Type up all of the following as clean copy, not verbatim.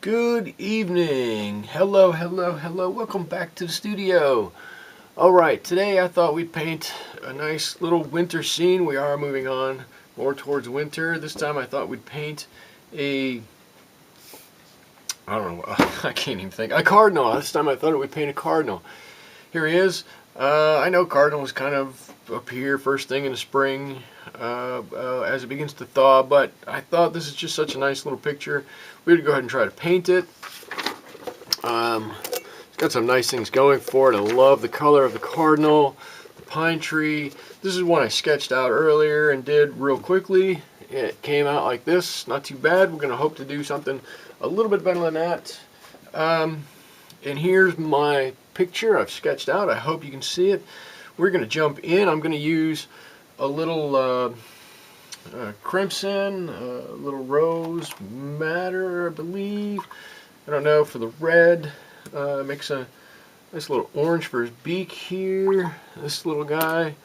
Good evening. Hello, hello, hello. Welcome back to the studio. Alright, today I thought we'd paint a nice little winter scene. We are moving on more towards winter. This time I thought we'd paint I don't know, I can't even think. A cardinal. This time I thought we'd paint a cardinal. Here he is. I know cardinal is kind of up here first thing in the spring as it begins to thaw, but I thought this is just such a nice little picture. We're going to go ahead and try to paint it. It's got some nice things going for it. I love the color of the cardinal, the pine tree. This is one I sketched out earlier and did real quickly. It came out like this, not too bad. We're going to hope to do something a little bit better than that. And here's my picture I've sketched out. I hope you can see it. We're going to jump in. I'm going to use a little crimson, a little rose madder, I believe. I don't know, for the red. Makes a nice little orange for his beak here. This little guy.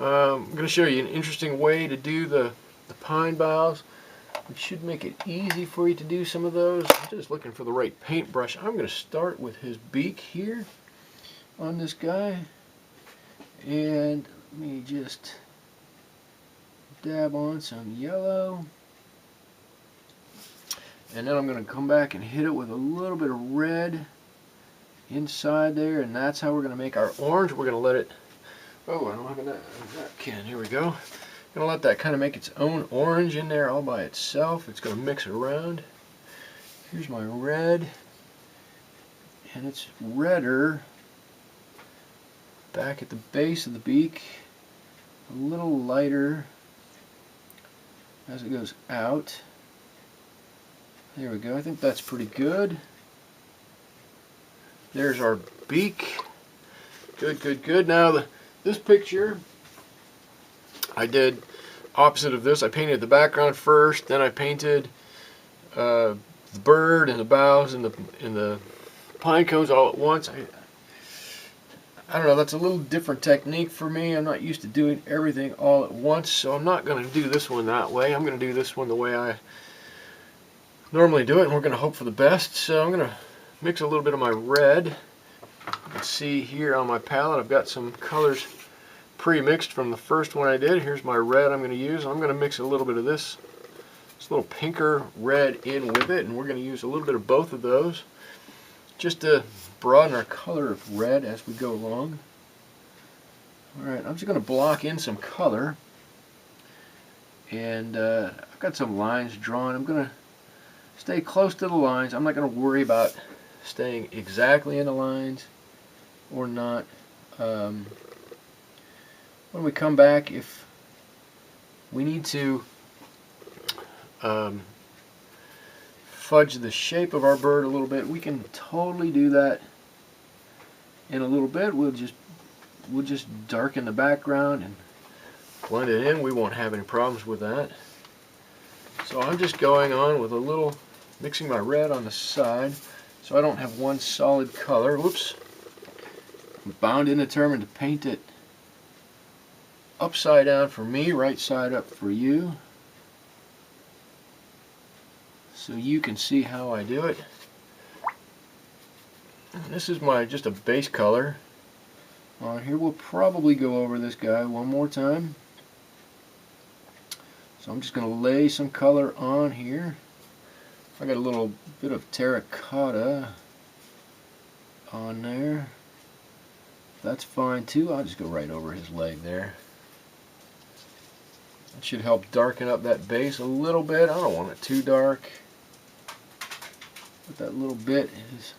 I'm going to show you an interesting way to do the pine boughs. It should make it easy for you to do some of those. I'm just looking for the right paintbrush. I'm going to start with his beak here on this guy. And let me just dab on some yellow. And then I'm going to come back and hit it with a little bit of red inside there. And that's how we're going to make our orange. We're going to let it... Oh, I don't have a napkin. Here we go. Going to let that kind of make its own orange in there all by itself. It's going to mix around. Here's my red. And it's redder back at the base of the beak. A little lighter as it goes out. There we go. I think that's pretty good. There's our beak. Good, good, good. Now this picture I did opposite of this. I painted the background first, then I painted the bird and the boughs and the pine cones all at once. I don't know, that's a little different technique for me. I'm not used to doing everything all at once, so I'm not going to do this one that way. I'm going to do this one the way I normally do it, and we're going to hope for the best. So I'm going to mix a little bit of my red. You can see here on my palette I've got some colors pre-mixed from the first one I did. Here's my red I'm going to use. I'm going to mix a little bit of this little pinker red in with it, and we're going to use a little bit of both of those just to broaden our color of red as we go along. Alright, I'm just going to block in some color, and I've got some lines drawn. I'm going to stay close to the lines. I'm not going to worry about staying exactly in the lines or not. When we come back, if we need to fudge the shape of our bird a little bit, we can totally do that in a little bit. We'll just darken the background and blend it in. We won't have any problems with that. So I'm just going on with a little, mixing my red on the side so I don't have one solid color. Whoops. I'm bound and determined to paint it upside down for me, right side up for you, so you can see how I do it. And this is my just a base color on here. We'll probably go over this guy one more time. So I'm just going to lay some color on here. I got a little bit of terracotta on there. That's fine too. I'll just go right over his leg there. That should help darken up that base a little bit. I don't want it too dark, but that little bit is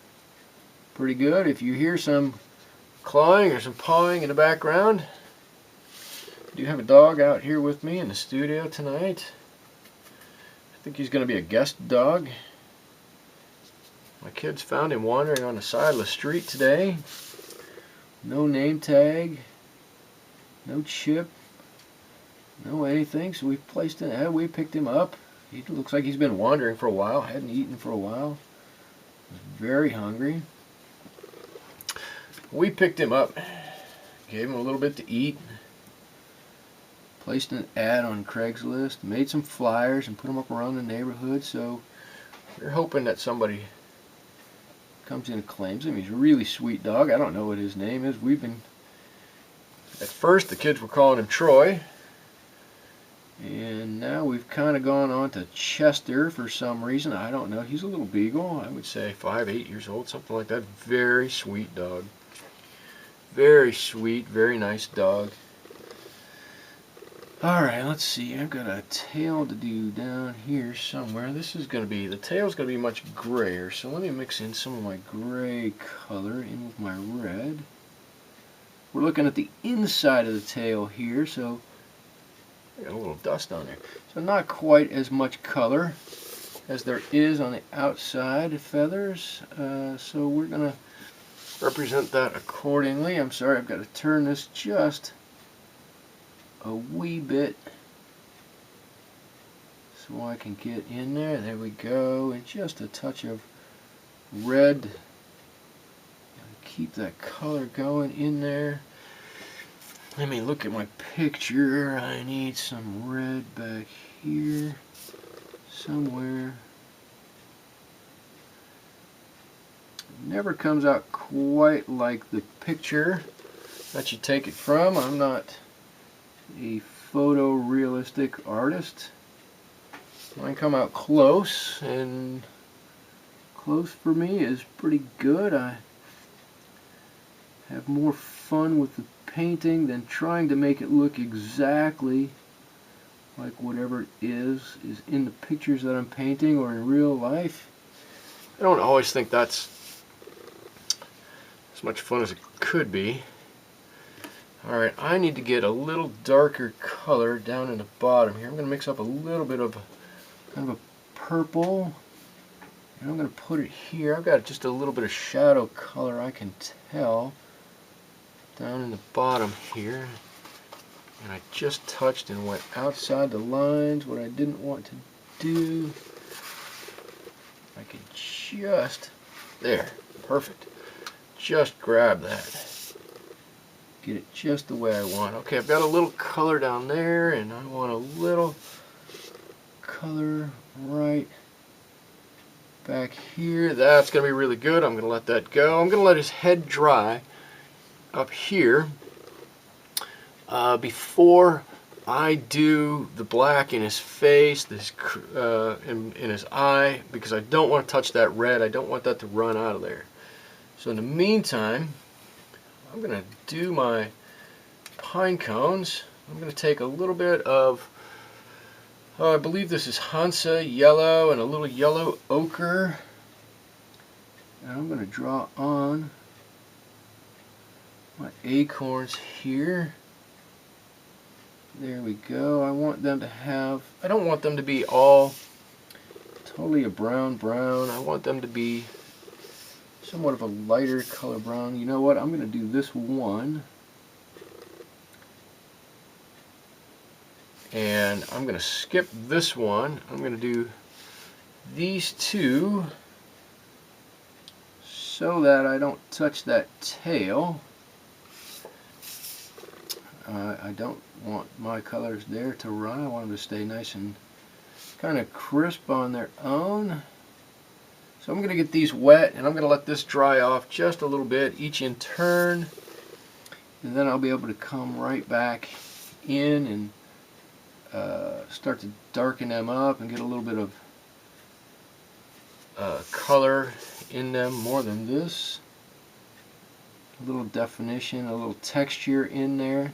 pretty good. If you hear some clawing or some pawing in the background, I do have a dog out here with me in the studio tonight. I think he's going to be a guest dog. My kids found him wandering on the side of the street today. No name tag, no chip, no anything, so we placed him, we picked him up. He looks like he's been wandering for a while, hadn't eaten for a while. Was very hungry. We picked him up, gave him a little bit to eat, placed an ad on Craigslist, made some flyers and put them up around the neighborhood so We're hoping that somebody comes in and claims him. He's a really sweet dog. I don't know what his name is. At first the kids were calling him Troy, and now we've kind of gone on to Chester for some reason. I don't know. He's a little beagle. I would say 5, 8 years old, something like that. Very sweet dog. Very sweet, very nice dog. Alright, let's see. I've got a tail to do down here somewhere. The tail's going to be much grayer, so let me mix in some of my gray color in with my red. We're looking at the inside of the tail here, so I got a little dust on there. So not quite as much color as there is on the outside feathers, so we're going to represent that accordingly. I'm sorry, I've got to turn this just a wee bit so I can get in there. There we go. And just a touch of red. Keep that color going in there. Let me look at my picture. I need some red back here somewhere. Never comes out quite like the picture that you take it from. I'm not a photorealistic artist. Mine come out close, and close for me is pretty good. I have more fun with the painting than trying to make it look exactly like whatever it is in the pictures that I'm painting or in real life. I don't always think that's as much fun as it could be. Alright, I need to get a little darker color down in the bottom here. I'm going to mix up a little bit of kind of a purple, and I'm going to put it here. I've got just a little bit of shadow color, I can tell, down in the bottom here. And I just touched and went outside the lines, what I didn't want to do. I could just, there, perfect. Just grab that. Get it just the way I want. Okay, I've got a little color down there, and I want a little color right back here. That's going to be really good. I'm going to let that go. I'm going to let his head dry up here before I do the black in his face, in his eye, because I don't want to touch that red. I don't want that to run out of there. So in the meantime, I'm going to do my pine cones. I'm going to take a little bit of, I believe this is Hansa yellow and a little yellow ochre. And I'm going to draw on my acorns here. There we go. I want them to have, I don't want them to be all totally a brown. I want them to be somewhat of a lighter color brown. You know what? I'm going to do this one, and I'm going to skip this one. I'm going to do these two so that I don't touch that tail. I don't want my colors there to run. I want them to stay nice and kind of crisp on their own. So I'm going to get these wet, and I'm going to let this dry off just a little bit, each in turn, and then I'll be able to come right back in and start to darken them up and get a little bit of color in them more than this. A little definition, a little texture in there.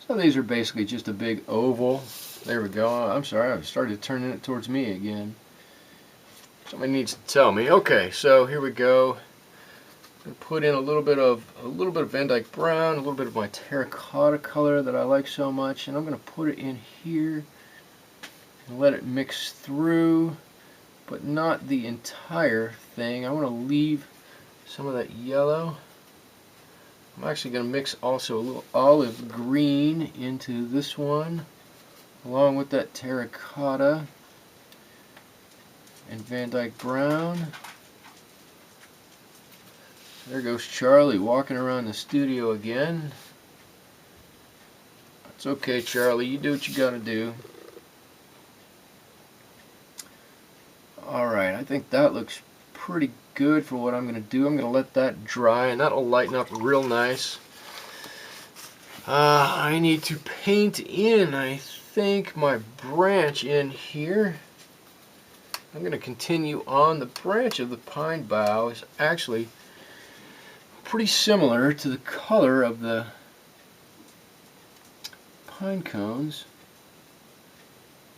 So these are basically just a big oval. There we go. I'm sorry, I started turning it towards me again. Somebody needs to tell me. Okay, so here we go. I'm going to put in a little bit of Van Dyke brown, a little bit of my terracotta color that I like so much, and I'm going to put it in here and let it mix through, but not the entire thing. I want to leave some of that yellow. I'm actually going to mix also a little olive green into this one, along with that terracotta and Van Dyke brown. There goes Charlie walking around the studio again. It's okay, Charlie, you do what you gotta do. Alright, I think that looks pretty good for what I'm going to do. I'm going to let that dry, and that'll lighten up real nice. I need to paint in, I think, my branch in here. I'm going to continue on. The branch of the pine bough is actually pretty similar to the color of the pine cones.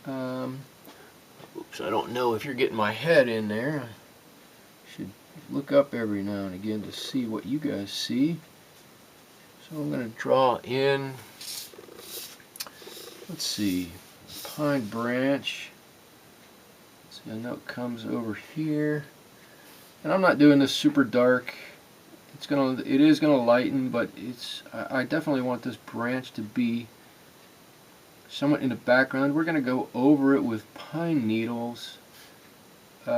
Oops, I don't know if you're getting my head in there. I should look up every now and again to see what you guys see. So I'm going to draw in, let's see, pine branch. See, I know it comes over here. And I'm not doing this super dark. It is gonna lighten, but I definitely want this branch to be somewhat in the background. We're gonna go over it with pine needles, which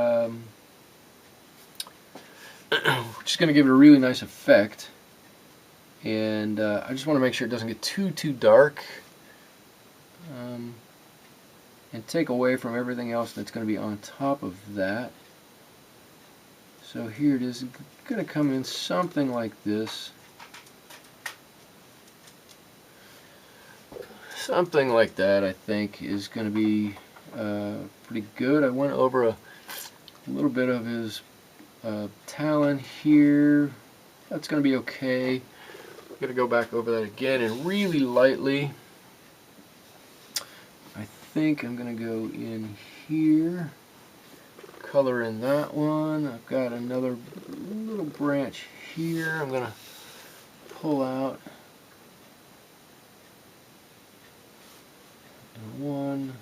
is gonna give it a really nice effect. And I just want to make sure it doesn't get too dark, and take away from everything else that's going to be on top of that. So here it is, going to come in something like this. Something like that, I think, is going to be pretty good. I went over a little bit of his talon here. That's going to be okay. I'm going to go back over that again and really lightly. I think I'm going to go in here. Color in that one. I've got another little branch here. I'm going to pull out the one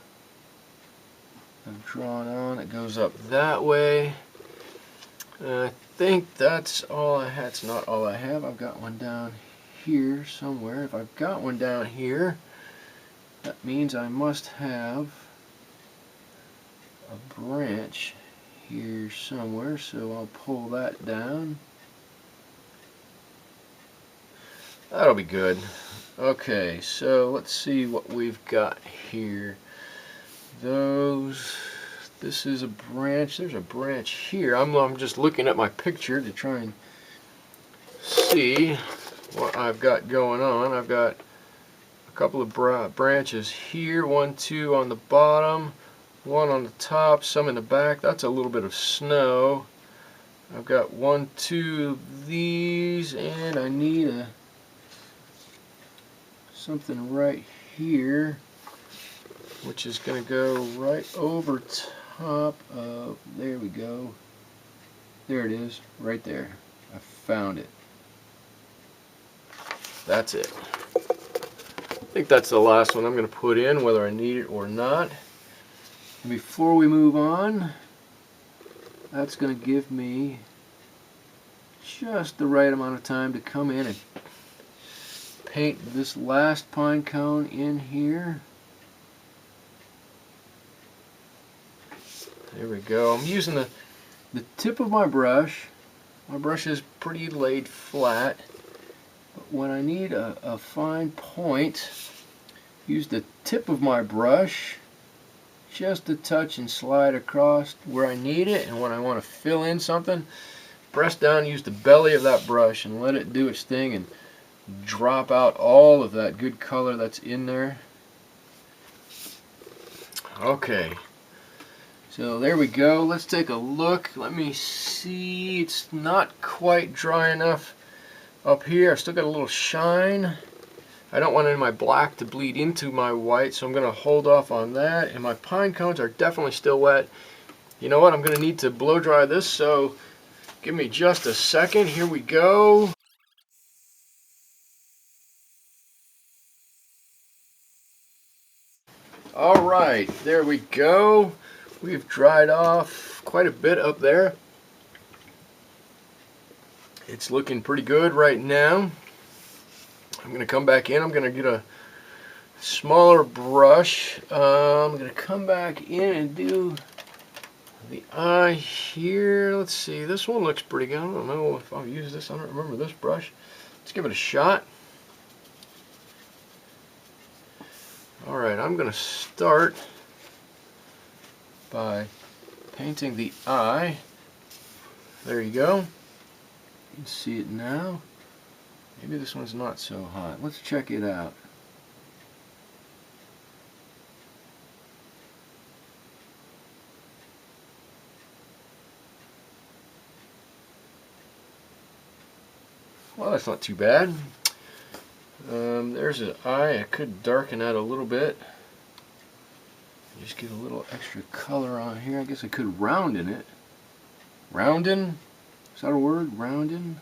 I've drawn on. It goes up that way. I think that's all I have. It's not all I have. I've got one down here somewhere. If I've got one down here, that means I must have a branch here somewhere, so I'll pull that down. That'll be good. Okay, so let's see what we've got here. This is a branch. There's a branch here. I'm just looking at my picture to try and see what I've got going on. I've got a couple of branches here, 1, 2 on the bottom, 1 on the top, some in the back. That's a little bit of snow. I've got 1, 2 of these, and I need something right here, which is going to go right over top of, there we go. There it is, right there. I found it. That's it. I think that's the last one I'm going to put in, whether I need it or not. And before we move on, that's going to give me just the right amount of time to come in and paint this last pine cone in here. There we go. I'm using the tip of my brush. My brush is pretty laid flat. But when I need a fine point, use the tip of my brush just to touch and slide across where I need it. And when I want to fill in something, press down, use the belly of that brush and let it do its thing and drop out all of that good color that's in there. Okay. So there we go. Let's take a look. Let me see. It's not quite dry enough up here. I've still got a little shine. I don't want any of my black to bleed into my white, so I'm going to hold off on that. And my pine cones are definitely still wet. You know what? I'm going to need to blow dry this, so give me just a second. Here we go. Alright, there we go. We've dried off quite a bit up there. It's looking pretty good right now. I'm going to come back in. I'm going to get a smaller brush. I'm going to come back in and do the eye here. Let's see. This one looks pretty good. I don't know if I'll use this. I don't remember this brush. Let's give it a shot. Alright, I'm going to start by painting the eye. There you go. You can see it now. Maybe this one's not so hot. Let's check it out. Well, that's not too bad. There's an eye. I could darken that a little bit. Just get a little extra color on here. I guess I could roundin it. Roundin? Is that a word? Roundin?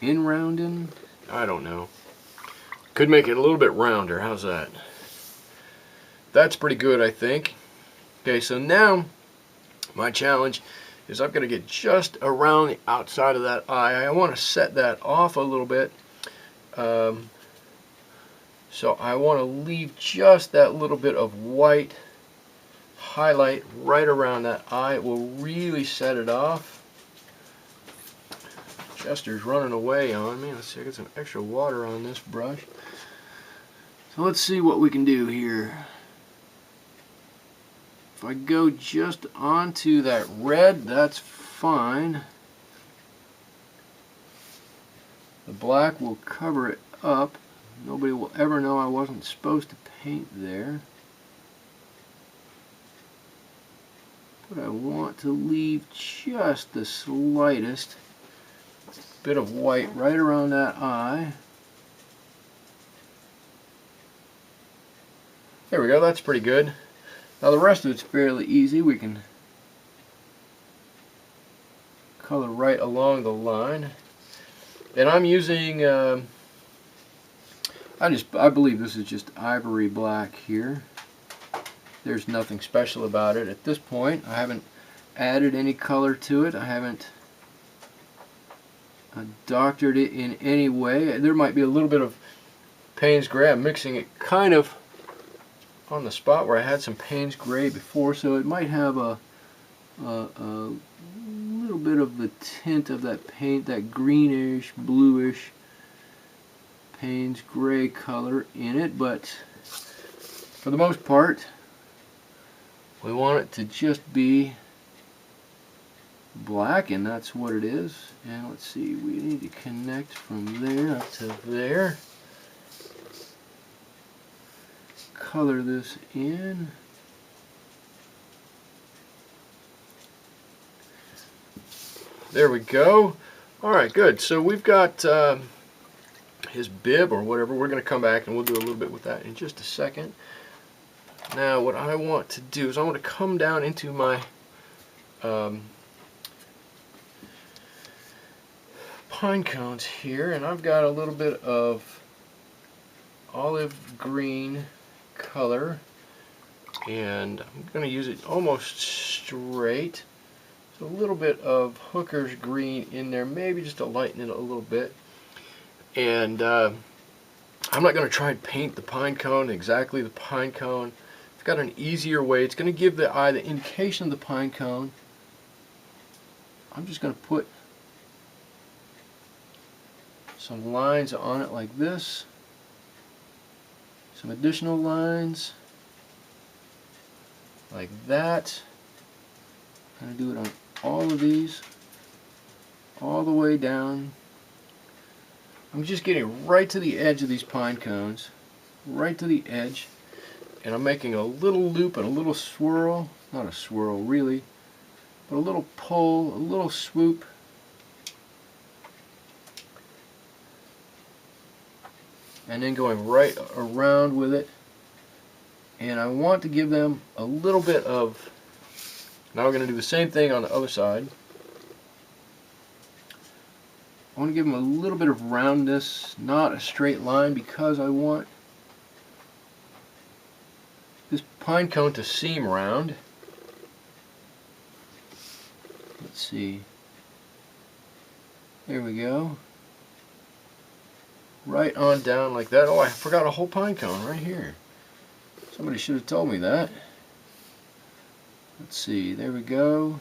In roundin? I don't know. Could make it a little bit rounder. How's that? That's pretty good, I think. Okay, so now my challenge is I'm going to get just around the outside of that eye. I want to set that off a little bit. So I want to leave just that little bit of white highlight right around that eye. It will really set it off. Chester's running away on me. Let's see, I got some extra water on this brush. So let's see what we can do here. If I go just onto that red, that's fine. The black will cover it up. Nobody will ever know I wasn't supposed to paint there. But I want to leave just the slightest bit of white right around that eye. There we go, that's pretty good. Now the rest of it's fairly easy. We can color right along the line. And I'm using, I believe this is just ivory black here. There's nothing special about it at this point. I haven't added any color to it. I haven't doctored it in any way. There might be a little bit of Payne's gray. I'm mixing it kind of on the spot where I had some Payne's gray before, so it might have a little bit of the tint of that paint, that greenish, bluish Payne's gray color in it, but for the most part we want it to just be black, and that's what it is. And let's see, we need to connect from there up to there. Color this in. There we go. Alright, good. So we've got his bib or whatever. We're going to come back and we'll do a little bit with that in just a second. Now what I want to do is I want to come down into my pine cones here, and I've got a little bit of olive green color, and I'm going to use it almost straight. So a little bit of Hooker's green in there, maybe just to lighten it a little bit. And I'm not going to try and paint the pine cone exactly the pine cone. I've got an easier way. It's going to give the eye the indication of the pine cone. I'm just going to put some lines on it like this. Some additional lines like that. I'm going to do it on all of these, all the way down. I'm just getting right to the edge of these pine cones, right to the edge, and I'm making a little loop and a little swirl, not a swirl really, but a little pull, a little swoop. And then going right around with it, and I want to give them a little bit of, now we're going to do the same thing on the other side. I want to give them a little bit of roundness, not a straight line, because I want this pine cone to seem round. Let's see, there we go. Right on down like that. Oh, I forgot a whole pine cone right here. Somebody should have told me that. Let's see, there we go.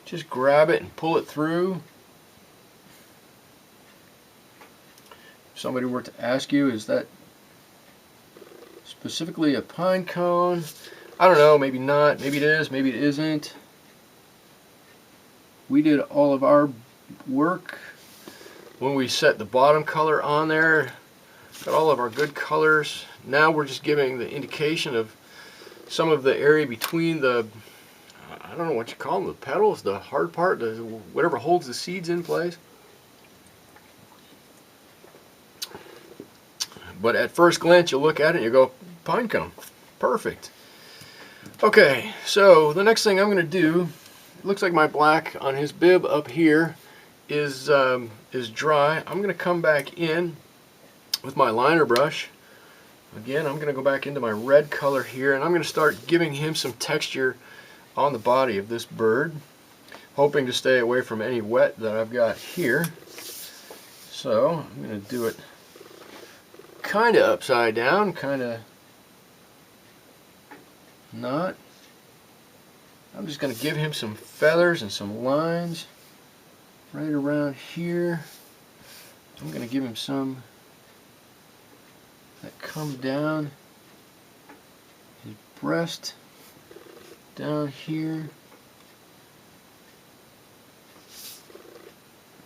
Just grab it and pull it through. If somebody were to ask you, is that specifically a pine cone. I don't know, maybe not, maybe it is, maybe it isn't. We did all of our work when we set the bottom color on there. Got all of our good colors. Now we're just giving the indication of some of the area between the, I don't know what you call them, the petals, the hard part, whatever holds the seeds in place. But at first glance you look at it and you go, pine cone, perfect. Okay, so the next thing I'm going to do, it looks like my black on his bib up here is dry. I'm going to come back in with my liner brush. Again, I'm going to go back into my red color here, and I'm going to start giving him some texture on the body of this bird, hoping to stay away from any wet that I've got here. So I'm going to do it kind of upside down, kind of not. I'm just going to give him some feathers and some lines right around here. I'm going to give him some that come down his breast, down here.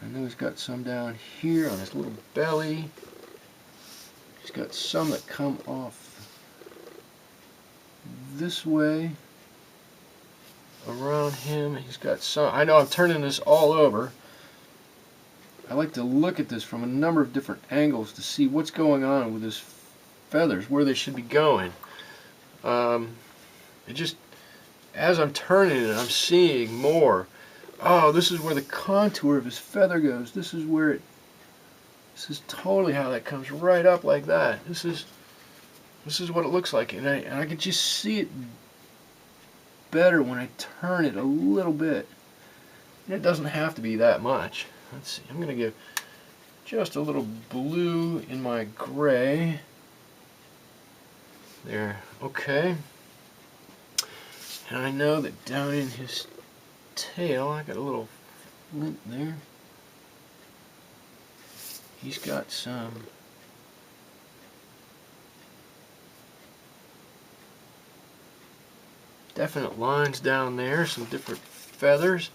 I know he's got some down here on his little belly. He's got some that come off this way around him. He's got some. I know I'm turning this all over. I like to look at this from a number of different angles to see what's going on with his feathers, where they should be going. It just, as I'm turning it, I'm seeing more. Oh, this is where the contour of his feather goes. This is where it, this is totally how that comes right up like that. This is what it looks like, and I can just see it better when I turn it a little bit. And it doesn't have to be that much. Let's see, I'm going to give just a little blue in my gray. There, okay. And I know that down in his tail, I got a little lint there. He's got some definite lines down there, some different feathers.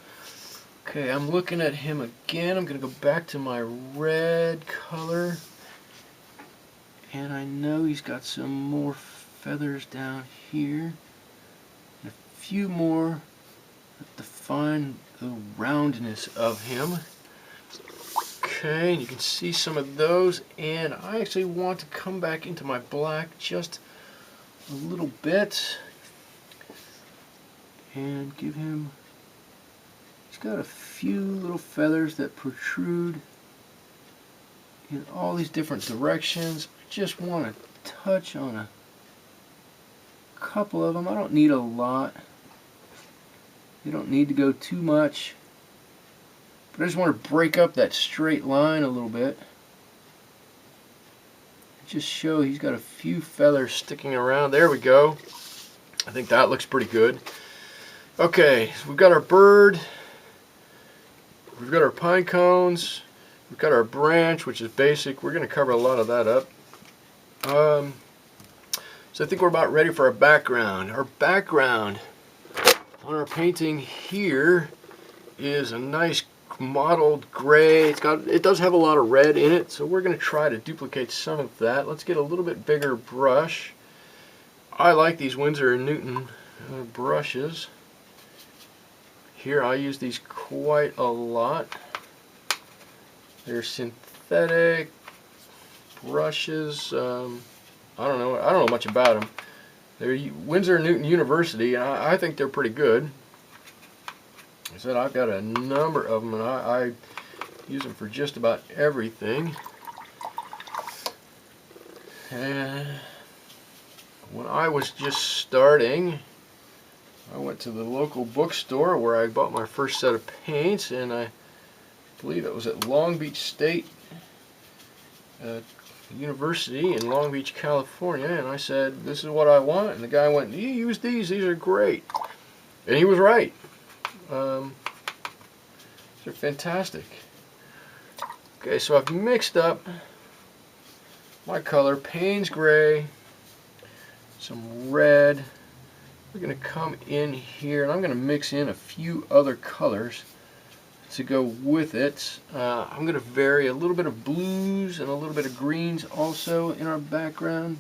Okay, I'm looking at him again. I'm going to go back to my red color. And I know he's got some more feathers down here. And a few more that define the roundness of him. Okay, and you can see some of those. And I actually want to come back into my black just a little bit. And give him, he's got a few little feathers that protrude in all these different directions. I just want to touch on a couple of them. I don't need a lot. You don't need to go too much. But I just want to break up that straight line a little bit. Just show he's got a few feathers sticking around. There we go. I think that looks pretty good. Okay, so we've got our bird. We've got our pine cones. We've got our branch, which is basic. We're going to cover a lot of that up. So I think we're about ready for our background. Our background on our painting here is a nice mottled gray. It does have a lot of red in it, so we're going to try to duplicate some of that. Let's get a little bit bigger brush. I like these Winsor & Newton brushes. Here I use these quite a lot. They're synthetic brushes. I don't know much about them. They're Winsor & Newton University, and I think they're pretty good. I said I've got a number of them, and I use them for just about everything. And when I was just starting, I went to the local bookstore where I bought my first set of paints, and I believe it was at Long Beach State University in Long Beach, California, and I said, this is what I want, and the guy went, you use these are great. And he was right. They're fantastic. Okay, so I've mixed up my color, Payne's Gray, some red. We're going to come in here, and I'm going to mix in a few other colors to go with it. I'm going to vary a little bit of blues and a little bit of greens also in our background.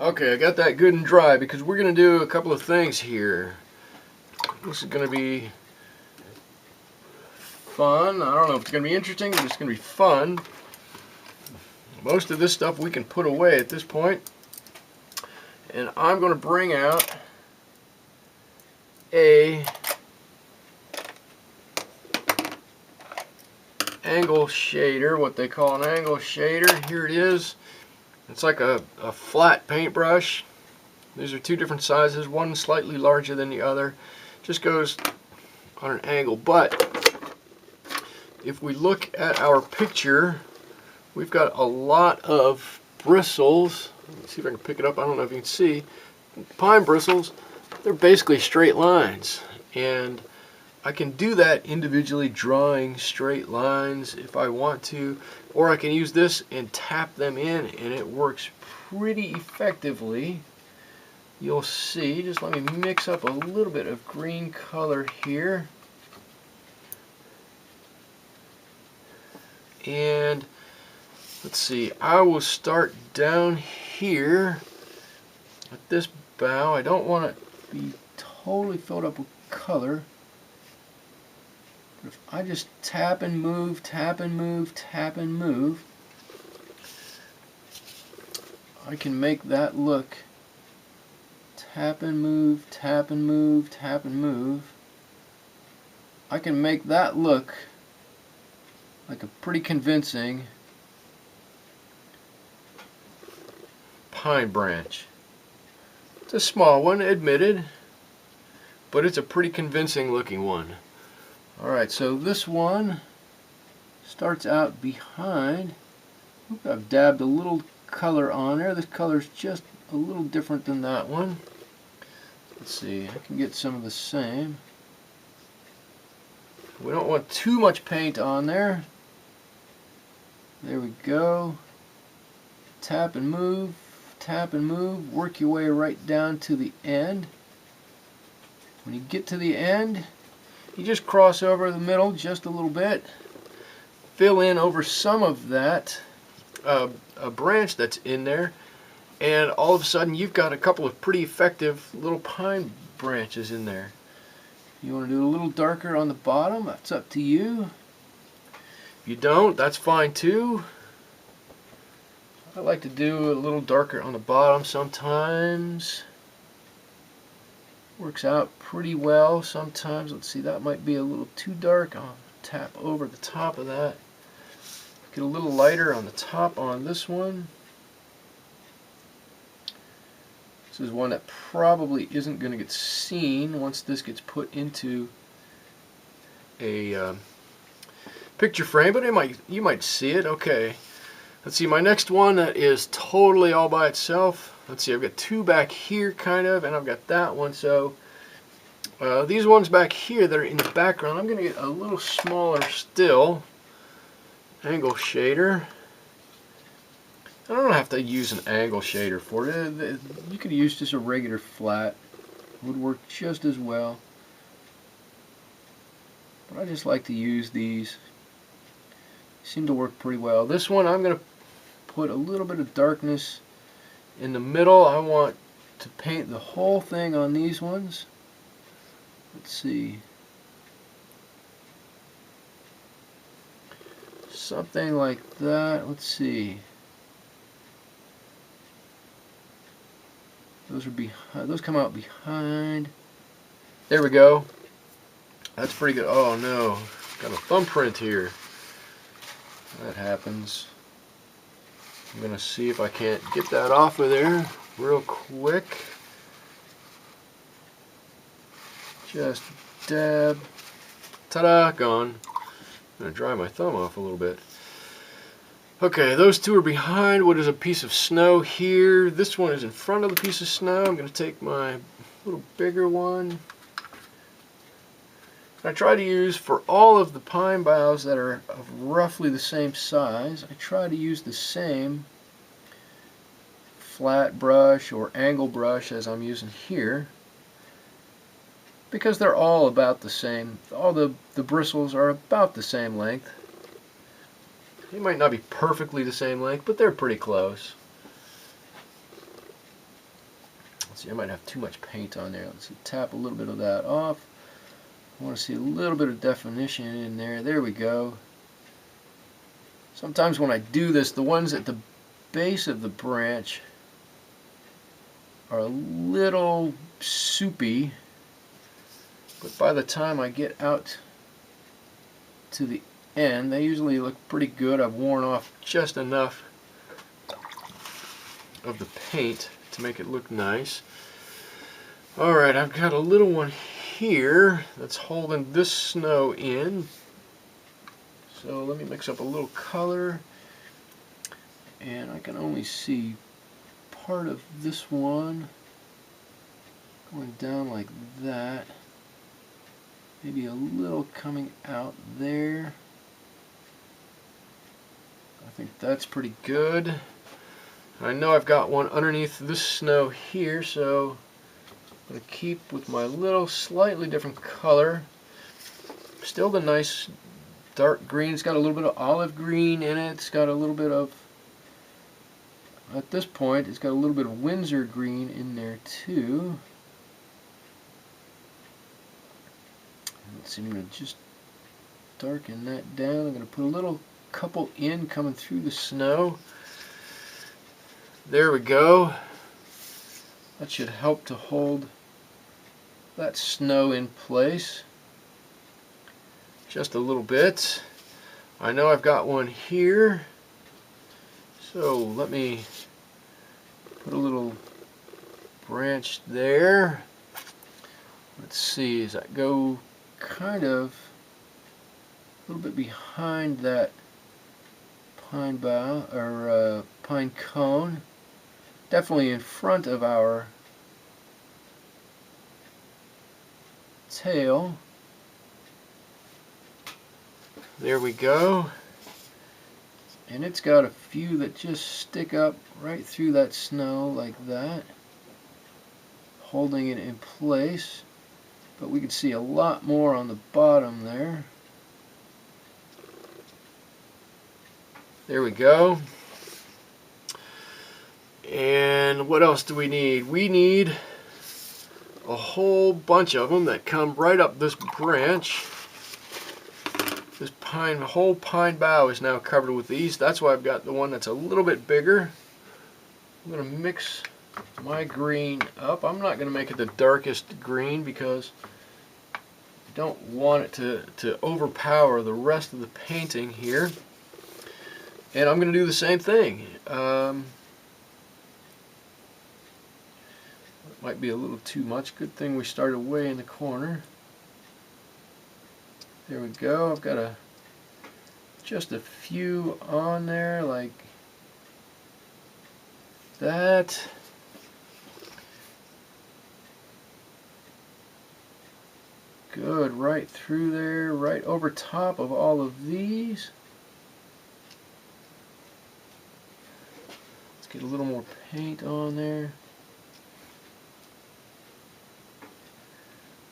Okay, I got that good and dry because we're going to do a couple of things here. This is going to be fun. I don't know if it's going to be interesting, but it's going to be fun. Most of this stuff we can put away at this point. And I'm going to bring out a angle shader, what they call an angle shader. Here it is. It's like a flat paintbrush. These are two different sizes, one slightly larger than the other. Just goes on an angle. But if we look at our picture, we've got a lot of bristles. Let's see if I can pick it up. I don't know if you can see. Pine bristles, they're basically straight lines. And I can do that individually, drawing straight lines if I want to, or I can use this and tap them in, and it works pretty effectively. You'll see. Just let me mix up a little bit of green color here. And let's see, I will start down here at this bough. I don't want it to be totally filled up with color. If I just tap and move, tap and move, tap and move, I can make that look. Tap and move, tap and move, tap and move. I can make that look like a pretty convincing pine branch. It's a small one, admitted, but it's a pretty convincing looking one. Alright, so this one starts out behind. I've dabbed a little color on there. This color's just a little different than that one. Let's see, I can get some of the same. We don't want too much paint on there. There we go. Tap and move, tap and move. Work your way right down to the end. When you get to the end, you just cross over the middle just a little bit, fill in over some of that a branch that's in there, and all of a sudden you've got a couple of pretty effective little pine branches in there. You want to do a little darker on the bottom, that's up to you. If you don't, that's fine too. I like to do a little darker on the bottom sometimes. Works out pretty well sometimes. Let's see, that might be a little too dark. I'll tap over the top of that. Get a little lighter on the top on this one. This is one that probably isn't going to get seen once this gets put into a picture frame, but you might see it. Okay, let's see, my next one that is totally all by itself. Let's see, I've got two back here kind of, and I've got that one. So these ones back here that are in the background, I'm going to get a little smaller still. Angle shader. I don't have to use an angle shader for it. You could use just a regular flat. It would work just as well. But I just like to use these. They seem to work pretty well. This one I'm going to put a little bit of darkness in the middle. I want to paint the whole thing on these ones. Let's see. something like that. Let's see. Those are behind. Those come out behind. There we go. That's pretty good. Oh no, got a thumbprint here. That happens. I'm gonna see if I can't get that off of there real quick. Just dab. Ta-da, gone. I'm gonna dry my thumb off a little bit. Okay, those two are behind what is a piece of snow here. This one is in front of the piece of snow. I'm gonna take my little bigger one. I try to use, for all of the pine boughs that are of roughly the same size, I try to use the same flat brush or angle brush as I'm using here, because they're all about the same. All the bristles are about the same length. They might not be perfectly the same length, but they're pretty close. Let's see, I might have too much paint on there. Let's tap a little bit of that off. I want to see a little bit of definition in there. There we go. Sometimes when I do this, the ones at the base of the branch are a little soupy, but by the time I get out to the end, they usually look pretty good. I've worn off just enough of the paint to make it look nice. Alright, I've got a little one here that's holding this snow in. So let me mix up a little color, and I can only see part of this one going down like that. Maybe a little coming out there. I think that's pretty good. I know I've got one underneath this snow here, so I'm going to keep with my little slightly different color. Still the nice dark green. It's got a little bit of olive green in it. It's got a little bit of, at this point, it's got a little bit of Windsor green in there too. Let's see, I'm going to just darken that down. I'm going to put a little couple in coming through the snow. There we go. That should help to hold that snow in place just a little bit. I know I've got one here, so let me put a little branch there. Let's see, does that go kind of a little bit behind that pine bough or pine cone? Definitely in front of our tail. There we go. And it's got a few that just stick up right through that snow like that, holding it in place. But we can see a lot more on the bottom there. There we go. And what else do we need? We need a whole bunch of them that come right up this branch. This whole pine bough is now covered with these. That's why I've got the one that's a little bit bigger. I'm going to mix my green up. I'm not going to make it the darkest green because I don't want it to overpower the rest of the painting here. And I'm going to do the same thing. It might be a little too much. Good thing we started way in the corner. There we go. I've got just a few on there like that. Good, right through there, right over top of all of these. Let's get a little more paint on there.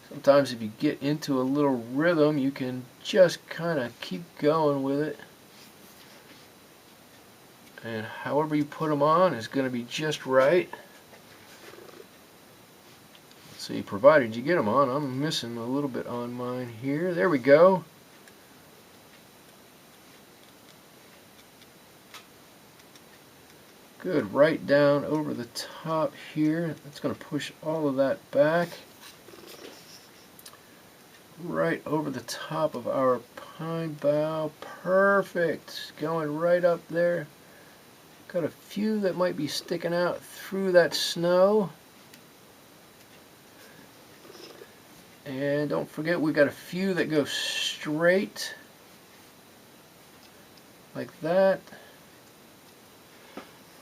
Sometimes if you get into a little rhythm, you can just kind of keep going with it. And however you put them on is going to be just right. Let's see, provided you get them on. I'm missing a little bit on mine here. There we go. Good, right down over the top here. That's going to push all of that back. Right over the top of our pine bough. Perfect. Going right up there. Got a few that might be sticking out through that snow. And don't forget, we got a few that go straight like that.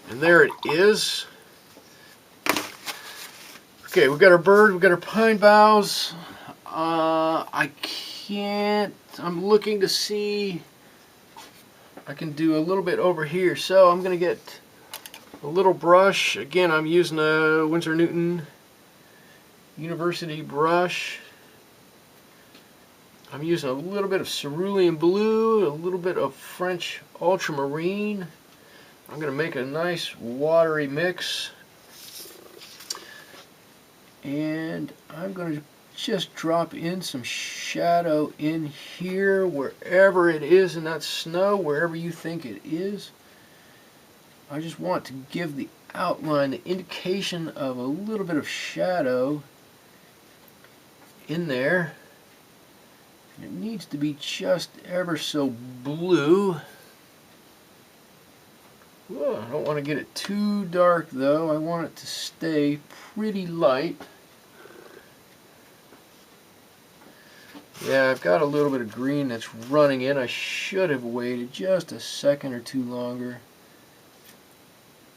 And there it is. Okay, we got our bird, we got our pine boughs. I'm looking to see, I can do a little bit over here. So I'm gonna get a little brush. Again, I'm using a Winsor Newton University brush. I'm using a little bit of cerulean blue, a little bit of French ultramarine. I'm going to make a nice watery mix. And I'm going to just drop in some shadow in here, wherever it is in that snow, wherever you think it is. I just want to give the outline, the indication of a little bit of shadow in there. It needs to be just ever so blue. Whoa, I don't want to get it too dark though. I want it to stay pretty light. Yeah, I've got a little bit of green that's running in. I should have waited just a second or two longer.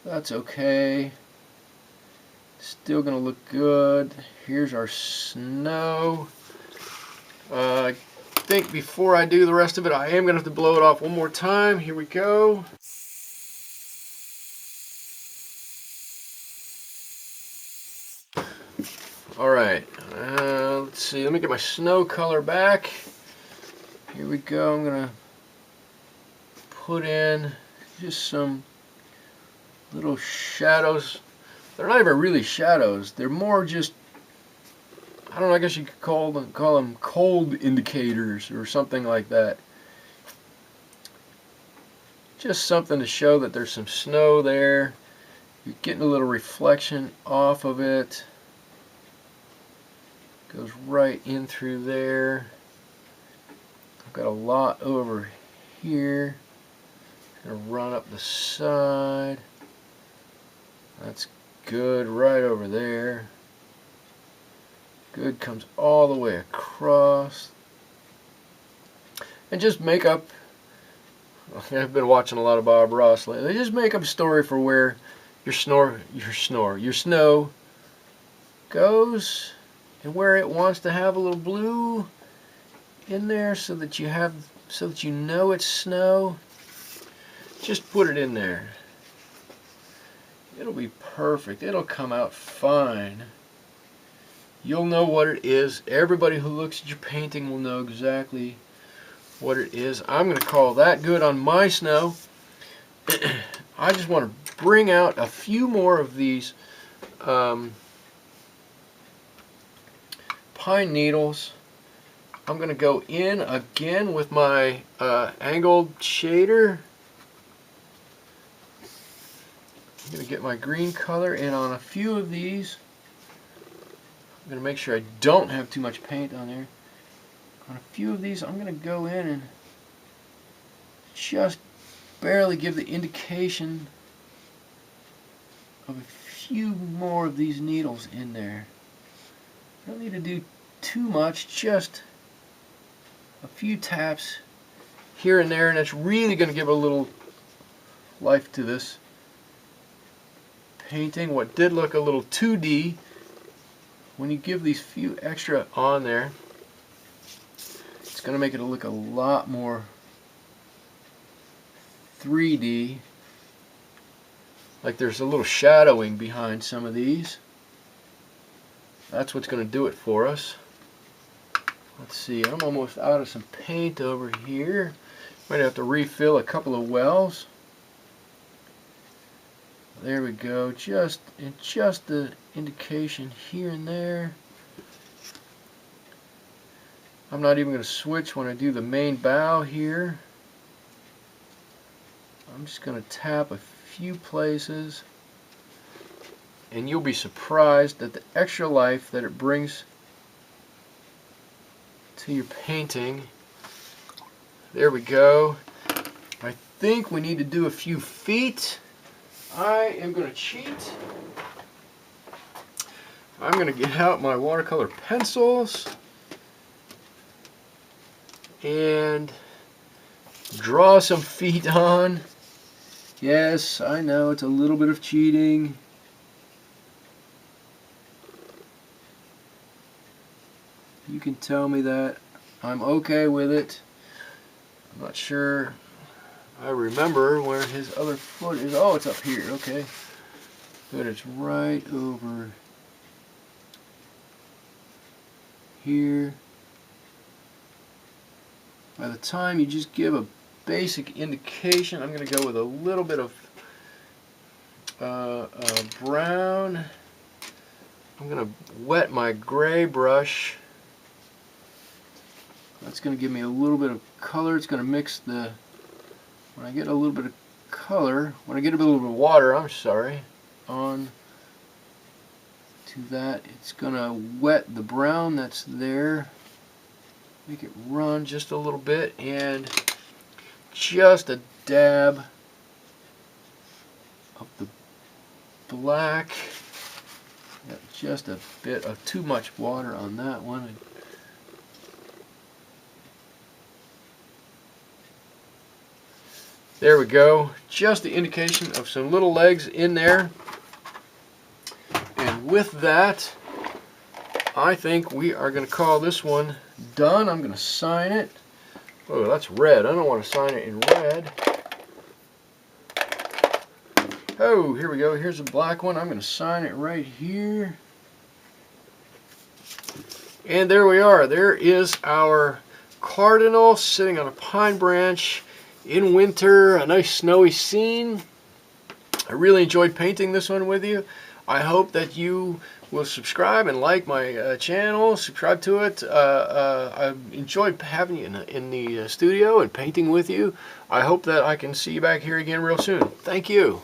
That's okay. Still gonna look good. Here's our snow. I think before I do the rest of it, I am gonna have to blow it off one more time. Here we go. Alright, let's see, let me get my snow color back. Here we go. I'm going to put in just some little shadows. They're not even really shadows. They're more just, I don't know, I guess you could call them cold indicators or something like that. Just something to show that there's some snow there. You're getting a little reflection off of it. Goes right in through there. I've got a lot over here. Gonna run up the side. That's good right over there. Good, comes all the way across. And just make up, I've been watching a lot of Bob Ross lately. Just make up a story for where your snow goes, and where it wants to have a little blue in there so that you know it's snow. Just put it in there. It'll be perfect. It'll come out fine. You'll know what it is. Everybody who looks at your painting will know exactly what it is. I'm going to call that good on my snow. I just want to bring out a few more of these pine needles. I'm going to go in again with my angled shader. I'm going to get my green color in on a few of these. I'm going to make sure I don't have too much paint on there. On a few of these, I'm going to go in and just barely give the indication of a few more of these needles in there. Don't need to do too much, just a few taps here and there, and that's really going to give a little life to this painting. What did look a little 2D, when you give these few extra on there, it's going to make it look a lot more 3D. Like there's a little shadowing behind some of these. That's what's going to do it for us. Let's see, I'm almost out of some paint over here. Might have to refill a couple of wells. There we go. Just the indication here and there. I'm not even going to switch when I do the main bough here. I'm just going to tap a few places, and you'll be surprised at the extra life that it brings to your painting. There we go. I think we need to do a few feet. I am going to cheat. I'm going to get out my watercolor pencils and draw some feet on. Yes, I know it's a little bit of cheating. You can tell me that. I'm okay with it. I'm not sure. I remember where his other foot is. Oh, it's up here. Okay. But it's right over here. By the time you just give a basic indication, I'm going to go with a little bit of brown. I'm going to wet my gray brush. That's going to give me a little bit of color. It's going to mix the, when I get a little bit of color, when I get a little bit of water, I'm sorry, on to that, it's going to wet the brown that's there, make it run just a little bit, and just a dab of the black. Got just a bit of too much water on that one. There we go. Just the indication of some little legs in there. And with that, I think we are going to call this one done. I'm going to sign it. Oh, that's red. I don't want to sign it in red. Oh, here we go. Here's a black one. I'm going to sign it right here. And there we are. There is our Cardinal sitting on a pine branch in winter, a nice snowy scene. I really enjoyed painting this one with you. I hope that you will subscribe and like my channel, subscribe to it. I enjoyed having you in the studio and painting with you. I hope that I can see you back here again real soon. Thank you.